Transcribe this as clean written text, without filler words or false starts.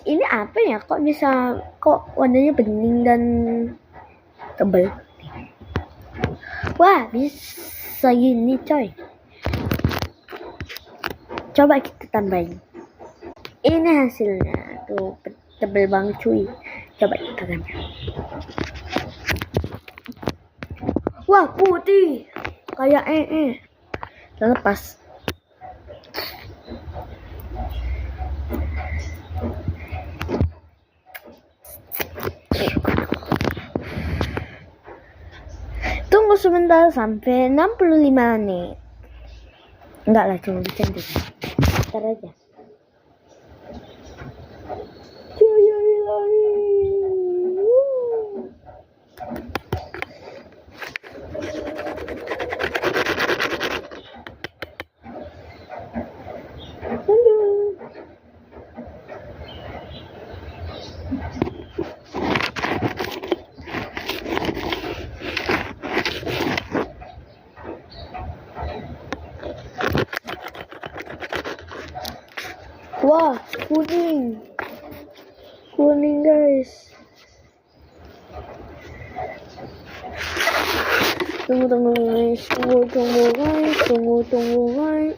ini apa ya? Kok warnanya bening dan tebal? Wah, bisa gini coy. Coba kita tambahin. Ini hasilnya tuh tebal banget cuy. Coba kita tambah. Wah, putih kayak lepas. Tunggu sebentar sampai 65 menit. Enggak lah, cuma bercanda. Ntar aja. Wah, kuning guys. Tunggu guys. Tunggu guys.